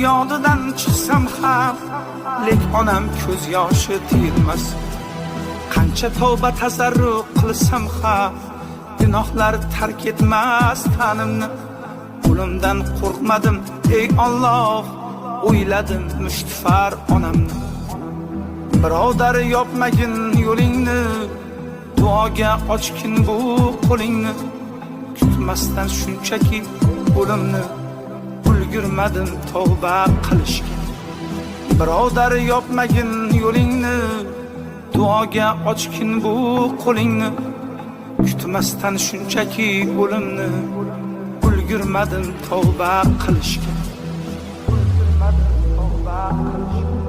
yodidan chiqsam ham lek onam ko'z yoshi tiyilmas. Qancha tavba tazarru qilsam ham gunohlar tark etmas tanimni. O'limdan qo'rqmadim ey Alloh, o'yladim mushtfar onamni. Birodar yopmagin yo'lingni, duoga ochgin bu qo'lingni. Kutmasdan shunchaki o'limni, ulgurmadim tavba qilishga. Birodar yopmagin yo'lingni, duoga ochgin bu qo'lingni. Kutmasdan shunchaki o'limni, ulgurmadim tavba qilishga. Ulgurmadim tavba qilishga.